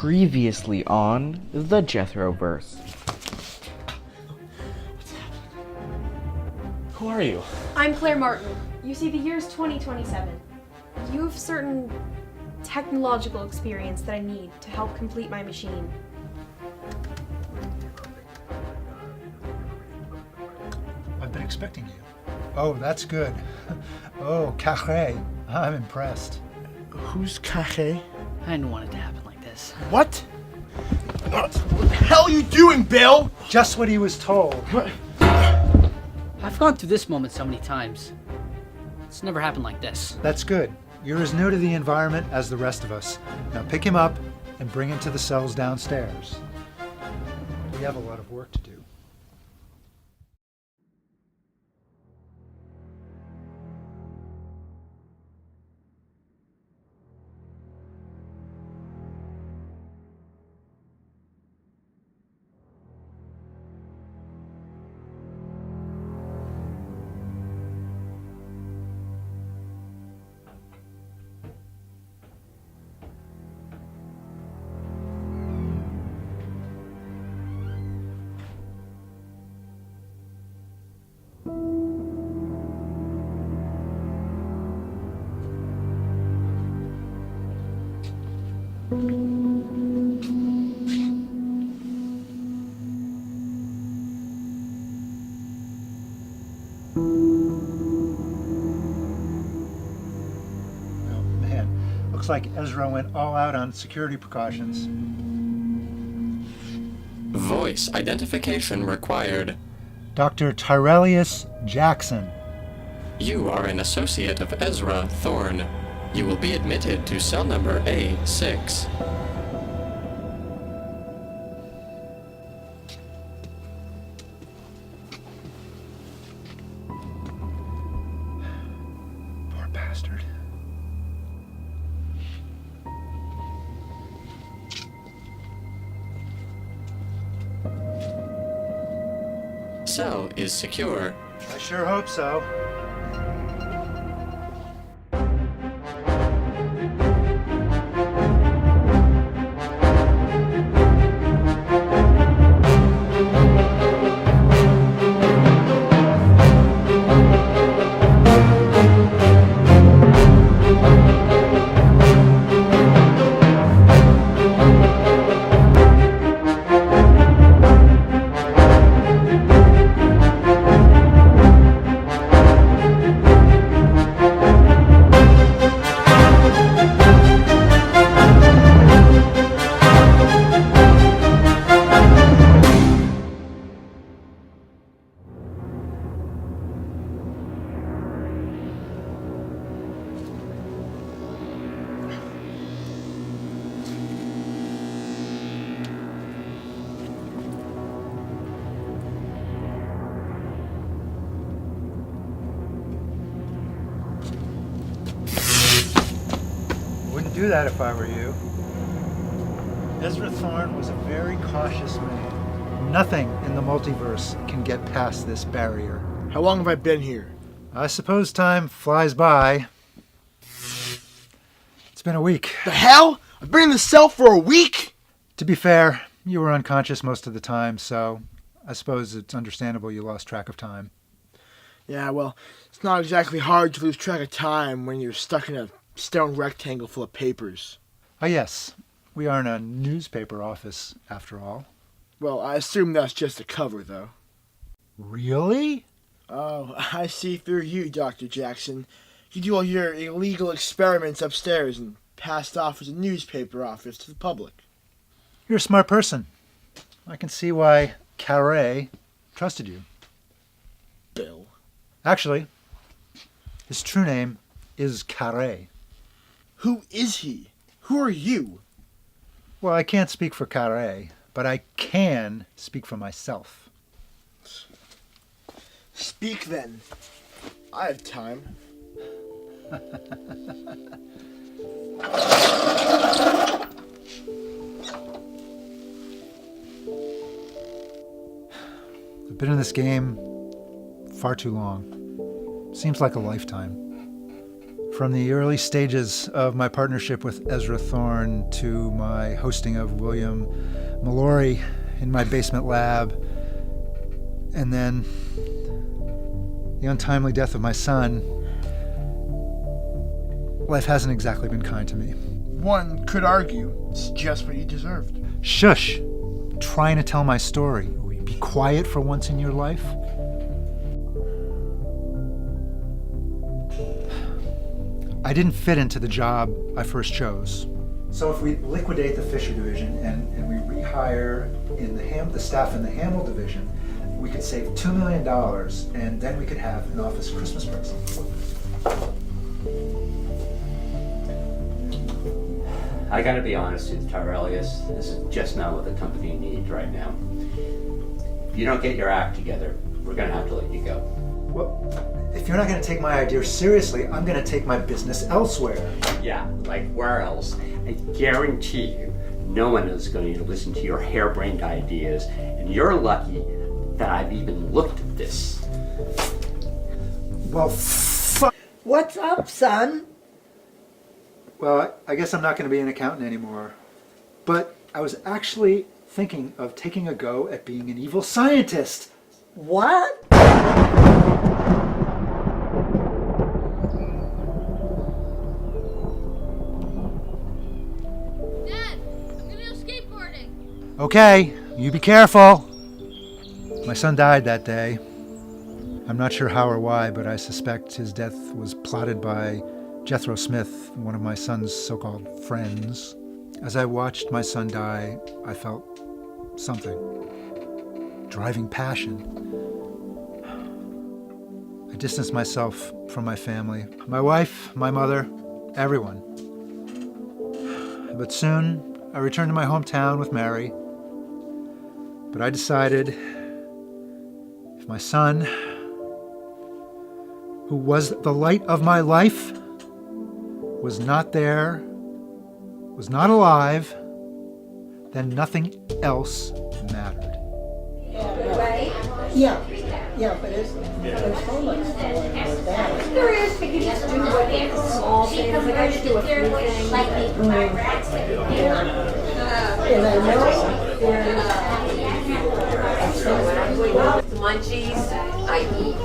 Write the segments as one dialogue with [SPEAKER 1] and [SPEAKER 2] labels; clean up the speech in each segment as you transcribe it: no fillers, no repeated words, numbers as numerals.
[SPEAKER 1] Previously on the Jethroverse.
[SPEAKER 2] Who are you?
[SPEAKER 3] I'm Claire Martin. You see, the year's 2027. You have certain technological experience that I need to help complete my machine.
[SPEAKER 4] I've been expecting you. Oh, that's good. Oh, Cache. I'm impressed.
[SPEAKER 2] Who's Cache?
[SPEAKER 5] I didn't want it to happen like this.
[SPEAKER 2] What? What the hell are you doing, Bill?
[SPEAKER 4] Just what he was told.
[SPEAKER 5] I've gone through this moment so many times. It's never happened like this.
[SPEAKER 4] That's good. You're as new to the environment as the rest of us. Now pick him up and bring him to the cells downstairs. We have a lot of work to do. Oh man, looks like Ezra went all out on security precautions.
[SPEAKER 6] Voice identification required.
[SPEAKER 4] Dr. Tyrellius Jackson.
[SPEAKER 6] You are an associate of Ezra Thorne. You will be admitted to cell number A6.
[SPEAKER 4] Poor bastard.
[SPEAKER 6] Cell is secure.
[SPEAKER 4] I sure hope so. Wouldn't do that if I were you. Ezra Thorne was a very cautious man. Nothing in the multiverse can get past this barrier.
[SPEAKER 2] How long have I been here?
[SPEAKER 4] I suppose time flies by. It's been a week.
[SPEAKER 2] The hell? I've been in the cell for a week?
[SPEAKER 4] To be fair, you were unconscious most of the time, so I suppose it's understandable you lost track of time.
[SPEAKER 2] Yeah, well, it's not exactly hard to lose track of time when you're stuck in a stone rectangle full of papers.
[SPEAKER 4] Ah, yes. We aren't a newspaper office, after all.
[SPEAKER 2] Well, I assume that's just a cover, though.
[SPEAKER 4] Really?
[SPEAKER 2] Oh, I see through you, Dr. Jackson. You do all your illegal experiments upstairs and pass it off as a newspaper office to the public.
[SPEAKER 4] You're a smart person. I can see why Carre trusted you.
[SPEAKER 2] Bill.
[SPEAKER 4] Actually, his true name is Carre.
[SPEAKER 2] Who is he? Who are you?
[SPEAKER 4] Well, I can't speak for Carre, but I can speak for myself.
[SPEAKER 2] Speak then. I have time.
[SPEAKER 4] I've been in this game far too long. Seems like a lifetime. From the early stages of my partnership with Ezra Thorne to my hosting of William Mallory in my basement lab, and then the untimely death of my son, life hasn't exactly been kind to me.
[SPEAKER 2] One could argue it's just what you deserved.
[SPEAKER 4] Shush! I'm trying to tell my story. Will you be quiet for once in your life? I didn't fit into the job I first chose. So if we liquidate the Fisher division and we rehire in the staff in the Hamill division, we could save $2 million, and then we could have an office Christmas present.
[SPEAKER 7] I gotta be honest with you, Tyrellius, this is just not what the company needs right now. If you don't get your act together, we're gonna have to let you go.
[SPEAKER 4] Well, if you're not going to take my idea seriously, I'm going to take my business elsewhere.
[SPEAKER 7] Yeah, like where else? I guarantee you, no one is going to listen to your harebrained ideas, and you're lucky that I've even looked at this.
[SPEAKER 4] Well, fuck.
[SPEAKER 8] What's up, son?
[SPEAKER 4] Well, I guess I'm not going to be an accountant anymore. But I was actually thinking of taking a go at being an evil scientist.
[SPEAKER 8] What?
[SPEAKER 4] Okay, you be careful. My son died that day. I'm not sure how or why, but I suspect his death was plotted by Jethro Smith, one of my son's so-called friends. As I watched my son die, I felt something. Driving passion. I distanced myself from my family, my wife, my mother, everyone. But soon, I returned to my hometown with Mary. But I decided if my son, who was the light of my life, was not there, was not alive, then nothing else mattered.
[SPEAKER 8] Yeah, but there's so much more with that.
[SPEAKER 3] There is, but you just do what small things. Like I just do a few things.
[SPEAKER 8] And I know there's
[SPEAKER 9] munchies, I eat.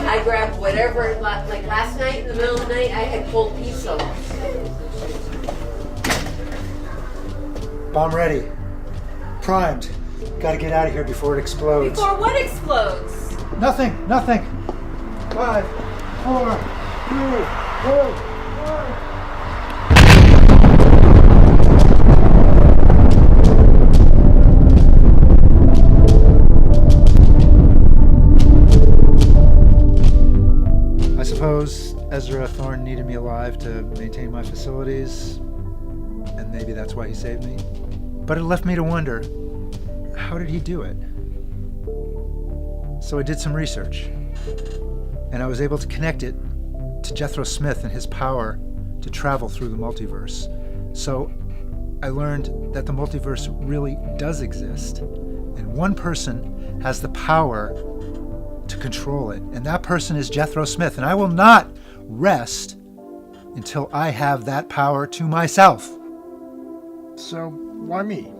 [SPEAKER 9] I grab whatever, like last night in the middle of the night, I had cold pizza.
[SPEAKER 4] Bomb ready. Primed. Gotta get out of here before it explodes.
[SPEAKER 9] Before what explodes?
[SPEAKER 4] Nothing. 5, 4, 3, 2, 1. I suppose Ezra Thorne needed me alive to maintain my facilities, and maybe that's why he saved me. But it left me to wonder, how did he do it? So I did some research, and I was able to connect it to Jethro Smith and his power to travel through the multiverse. So I learned that the multiverse really does exist, and one person has the power to control it, and that person is Jethro Smith, and I will not rest until I have that power to myself.
[SPEAKER 2] So, why me?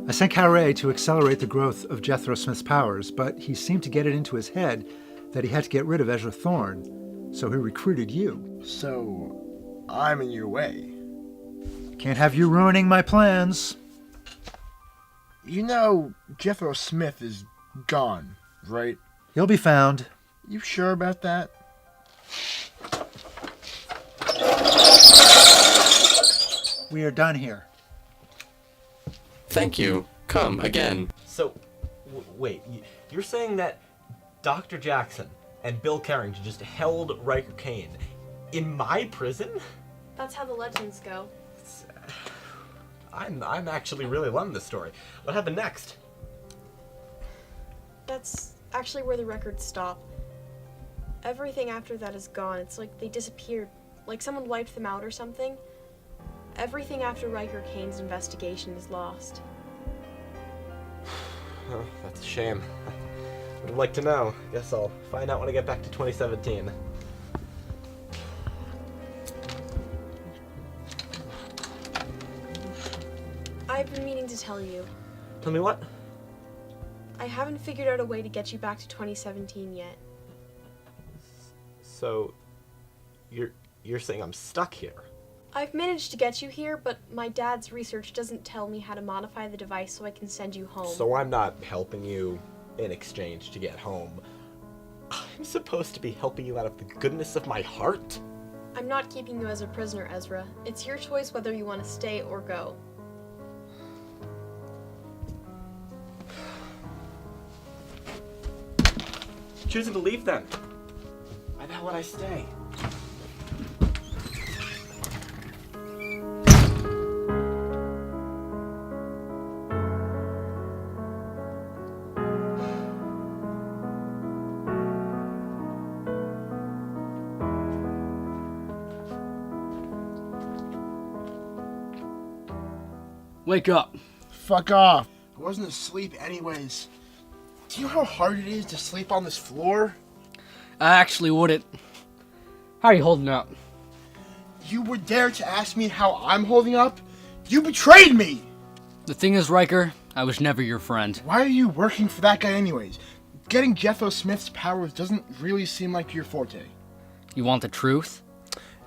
[SPEAKER 4] I sent Carre to accelerate the growth of Jethro Smith's powers, but he seemed to get it into his head that he had to get rid of Ezra Thorne, so he recruited you.
[SPEAKER 2] So, I'm in your way.
[SPEAKER 4] Can't have you ruining my plans.
[SPEAKER 2] You know, Jethro Smith is gone, right?
[SPEAKER 4] He'll be found.
[SPEAKER 2] You sure about that?
[SPEAKER 4] We are done here.
[SPEAKER 6] Thank you. Come again.
[SPEAKER 10] So, wait, you're saying that Dr. Jackson and Bill Carrington just held Ryker Kane in my prison?
[SPEAKER 3] That's how the legends go.
[SPEAKER 10] I'm actually really loving this story. What happened next?
[SPEAKER 3] That's actually where the records stop. Everything after that is gone. It's like they disappeared. Like someone wiped them out or something. Everything after Ryker Kane's investigation is lost.
[SPEAKER 10] Oh, that's a shame. Would have liked to know. Guess I'll find out when I get back to 2017.
[SPEAKER 3] I've been meaning to tell you.
[SPEAKER 10] Tell me what?
[SPEAKER 3] I haven't figured out a way to get you back to 2017 yet.
[SPEAKER 10] So, you're saying I'm stuck here?
[SPEAKER 3] I've managed to get you here, but my dad's research doesn't tell me how to modify the device so I can send you home.
[SPEAKER 10] So I'm not helping you in exchange to get home. I'm supposed to be helping you out of the goodness of my heart?
[SPEAKER 3] I'm not keeping you as a prisoner, Ezra. It's your choice whether you want to stay or go.
[SPEAKER 10] Choosing to leave then. Why the hell would I stay?
[SPEAKER 5] Wake up.
[SPEAKER 2] Fuck off. I wasn't asleep anyways. Do you know how hard it is to sleep on this floor?
[SPEAKER 5] I actually wouldn't. How are you holding up?
[SPEAKER 2] You would dare to ask me how I'm holding up? You betrayed me!
[SPEAKER 5] The thing is, Ryker, I was never your friend.
[SPEAKER 2] Why are you working for that guy anyways? Getting Jethro Smith's powers doesn't really seem like your forte.
[SPEAKER 5] You want the truth?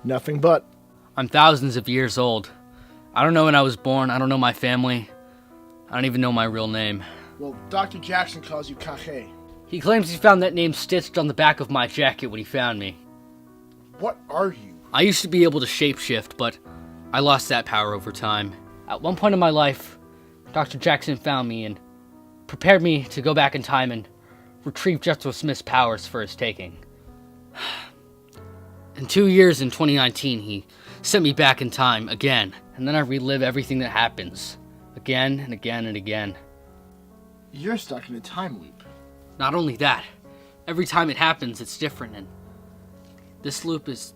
[SPEAKER 2] Nothing but.
[SPEAKER 5] I'm thousands of years old. I don't know when I was born. I don't know my family. I don't even know my real name.
[SPEAKER 2] Well, Dr. Jackson calls you Kache.
[SPEAKER 5] He claims he found that name stitched on the back of my jacket when he found me.
[SPEAKER 2] What are you?
[SPEAKER 5] I used to be able to shapeshift, but I lost that power over time. At one point in my life, Dr. Jackson found me and prepared me to go back in time and retrieve Jethro Smith's powers for his taking. In 2 years, in 2019, he sent me back in time again, and then I relive everything that happens, again and again and again.
[SPEAKER 2] You're stuck in a time loop.
[SPEAKER 5] Not only that, every time it happens, it's different, and this loop is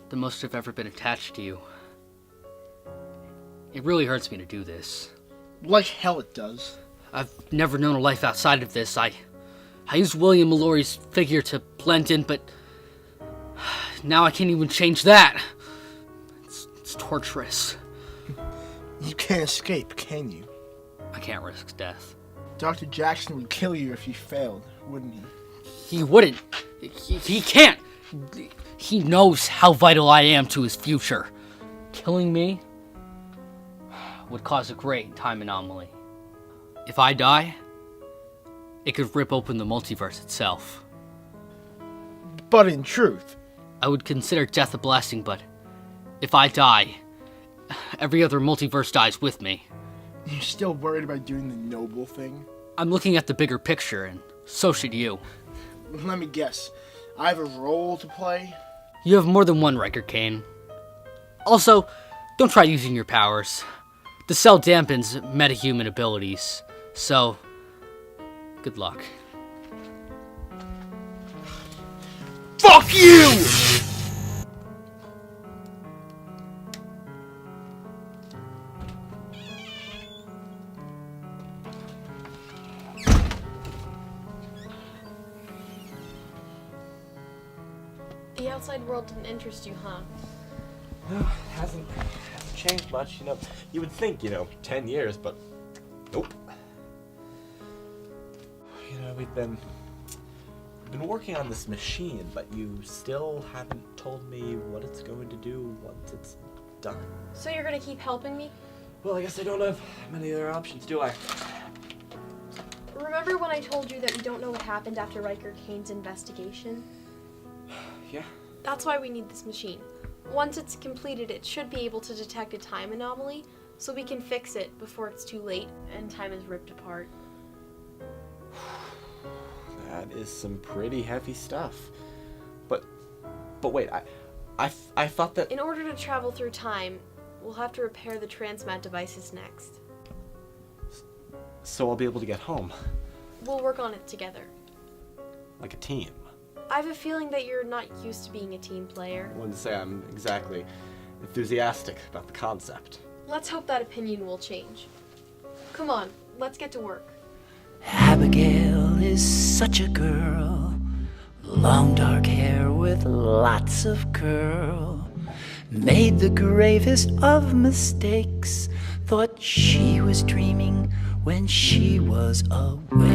[SPEAKER 5] the most I've ever been attached to you. It really hurts me to do this.
[SPEAKER 2] Like hell it does.
[SPEAKER 5] I've never known a life outside of this. I used William Mallory's figure to blend in, but now I can't even change that. It's torturous.
[SPEAKER 2] You can't escape, can you?
[SPEAKER 5] I can't risk death.
[SPEAKER 2] Dr. Jackson would kill you if you failed, wouldn't he?
[SPEAKER 5] He wouldn't. He can't. He knows how vital I am to his future. Killing me would cause a great time anomaly. If I die, it could rip open the multiverse itself.
[SPEAKER 2] But in truth,
[SPEAKER 5] I would consider death a blessing, but if I die, every other multiverse dies with me.
[SPEAKER 2] you're still worried about doing the noble thing?
[SPEAKER 5] I'm looking at the bigger picture, and so should you.
[SPEAKER 2] Let me guess. I have a role to play?
[SPEAKER 5] You have more than one, Ryker Kane. Also, don't try using your powers. The cell dampens metahuman abilities, so good luck.
[SPEAKER 2] Fuck you!
[SPEAKER 3] The outside world didn't interest you, huh?
[SPEAKER 10] No, it hasn't changed much, You would think, 10 years, but nope. We've been working on this machine, but you still haven't told me what it's going to do once it's done.
[SPEAKER 3] So you're gonna keep helping me?
[SPEAKER 10] Well, I guess I don't have many other options, do I?
[SPEAKER 3] Remember when I told you that we don't know what happened after Ryker Kane's investigation?
[SPEAKER 10] Yeah.
[SPEAKER 3] That's why we need this machine. Once it's completed, it should be able to detect a time anomaly, so we can fix it before it's too late and time is ripped apart.
[SPEAKER 10] That is some pretty heavy stuff. But wait, I thought that...
[SPEAKER 3] In order to travel through time, we'll have to repair the transmat devices next.
[SPEAKER 10] So I'll be able to get home.
[SPEAKER 3] We'll work on it together.
[SPEAKER 10] Like a team.
[SPEAKER 3] I have a feeling that you're not used to being a team player.
[SPEAKER 10] I wouldn't say I'm exactly enthusiastic about the concept.
[SPEAKER 3] Let's hope that opinion will change. Come on, let's get to work.
[SPEAKER 11] Abigail is such a girl, long dark hair with lots of curl, made the gravest of mistakes, thought she was dreaming when she was awake.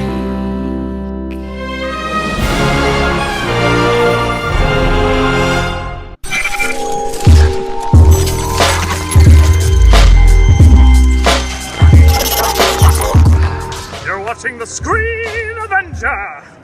[SPEAKER 12] You're watching the Screen Avenger!